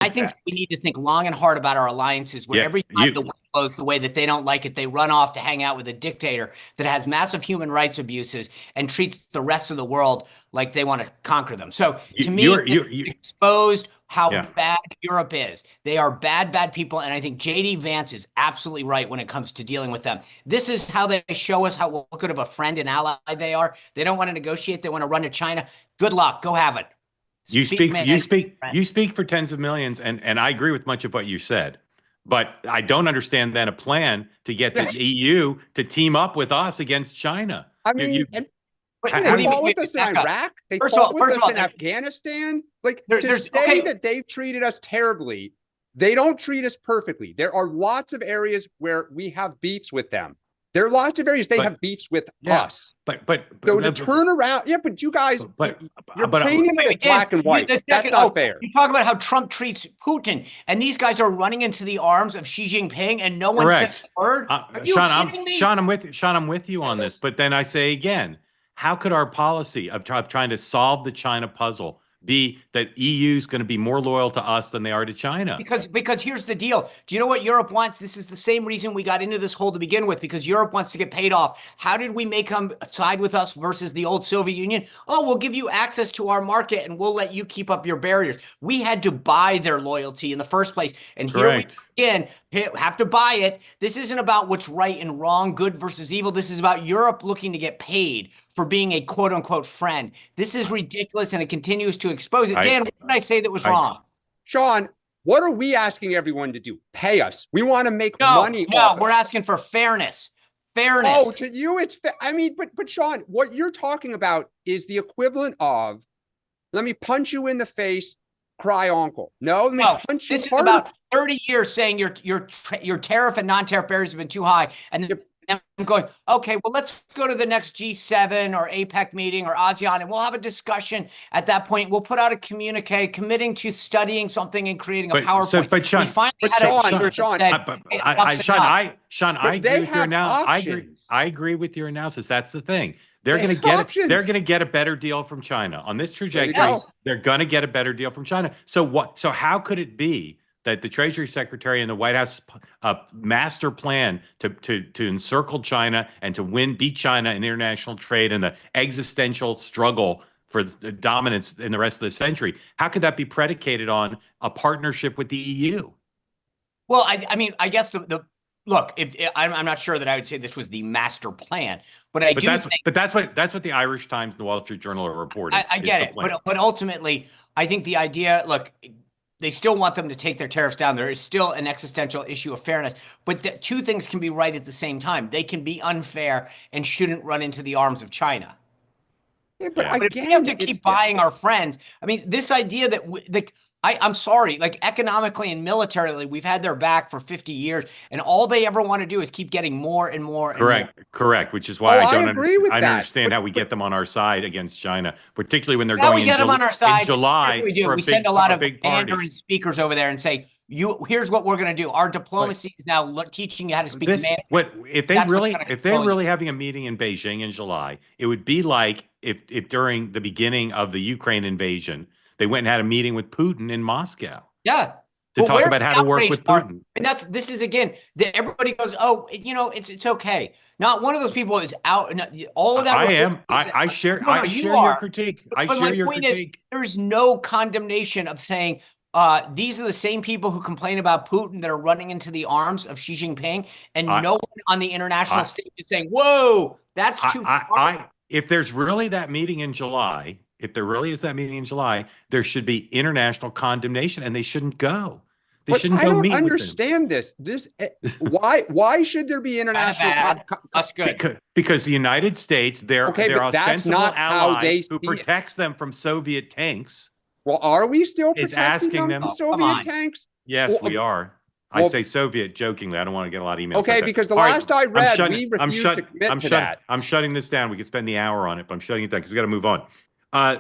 I think we need to think long and hard about our alliances where every time the wind blows the way that they don't like it, they run off to hang out with a dictator that has massive human rights abuses and treats the rest of the world like they want to conquer them. So to me, this exposed how bad Europe is. They are bad, bad people. And I think JD Vance is absolutely right when it comes to dealing with them. This is how they show us how good of a friend and ally they are. They don't want to negotiate. They want to run to China. Good luck. Go have it. You speak for tens of millions, and I agree with much of what you said, but I don't understand then a plan to get the EU to team up with us against China. I mean, they fought with us in Iraq. They fought with us in Afghanistan. Like, to say that they've treated us terribly, they don't treat us perfectly. There are lots of areas where we have beefs with them. There are lots of areas they have beefs with us. But so to turn around, but you guys, you're painting it black and white. That's not fair. You talk about how Trump treats Putin, and these guys are running into the arms of Xi Jinping, and no one says a word. Are you kidding me? Sean, I'm with you on this. But then I say again, how could our policy of trying to solve the China puzzle be that EU is going to be more loyal to us than they are to China? Because here's the deal. Do you know what Europe wants? This is the same reason we got into this hole to begin with, because Europe wants to get paid off. How did we make them side with us versus the old Soviet Union? Oh, we'll give you access to our market and we'll let you keep up your barriers. We had to buy their loyalty in the first place. And here we again have to buy it. This isn't about what's right and wrong, good versus evil. This is about Europe looking to get paid for being a quote unquote friend. This is ridiculous, and it continues to expose it. Dan, what did I say that was wrong? Sean, what are we asking everyone to do? Pay us. We want to make money. No, we're asking for fairness. Fairness. Oh, to you, it's fair. I mean, but Sean, what you're talking about is the equivalent of, let me punch you in the face, cry uncle. No, let me punch you. This is about 30 years saying your tariff and non-tariff barriers have been too high, and then I'm going, okay, well, let's go to the next G7 or APEC meeting or ASEAN, and we'll have a discussion at that point. We'll put out a communique committing to studying something and creating a PowerPoint. But Sean, Sean, I agree with your analysis. I agree with your analysis. That's the thing. They're going to get a better deal from China on this trajectory. They're going to get a better deal from China. So how could it be that the Treasury Secretary and the White House master plan to encircle China and to beat China in international trade and the existential struggle for the dominance in the rest of the century, how could that be predicated on a partnership with the EU? Well, I mean, I guess look, if I'm not sure that I would say this was the master plan, but that's what the Irish Times and the Wall Street Journal are reporting. I get it, but ultimately, I think the idea, look, they still want them to take their tariffs down. There is still an existential issue of fairness, but the two things can be right at the same time. They can be unfair and shouldn't run into the arms of China. But if we have to keep buying our friends, I mean, this idea that I'm sorry, like economically and militarily, we've had their back for 50 years, and all they ever want to do is keep getting more and more. Correct. Which is why I don't understand how we get them on our side against China, particularly when they're going in July. We send a lot of Mandarin speakers over there and say, here's what we're going to do. Our diplomacy is now teaching you how to speak Mandarin. If they're really having a meeting in Beijing in July, it would be like if during the beginning of the Ukraine invasion, they went and had a meeting with Putin in Moscow. Yeah. To talk about how to work with Putin. And this is again, everybody goes, oh, it's okay. Not one of those people is out. All of that. I share your critique. I share your critique. There is no condemnation of saying, these are the same people who complain about Putin that are running into the arms of Xi Jinping, and no one on the international stage is saying, whoa, that's too far. If there's really that meeting in July, if there really is that meeting in July, there should be international condemnation, and they shouldn't go. They shouldn't go meet with them. I don't understand this. Why should there be international? That's good. Because the United States, their ostensible ally who protects them from Soviet tanks. Well, are we still protecting them from Soviet tanks? Yes, we are. I say Soviet jokingly. I don't want to get a lot of emails. Okay, because the last I read, we refused to commit to that. I'm shutting this down. We could spend the hour on it, but I'm shutting it down because we got to move on.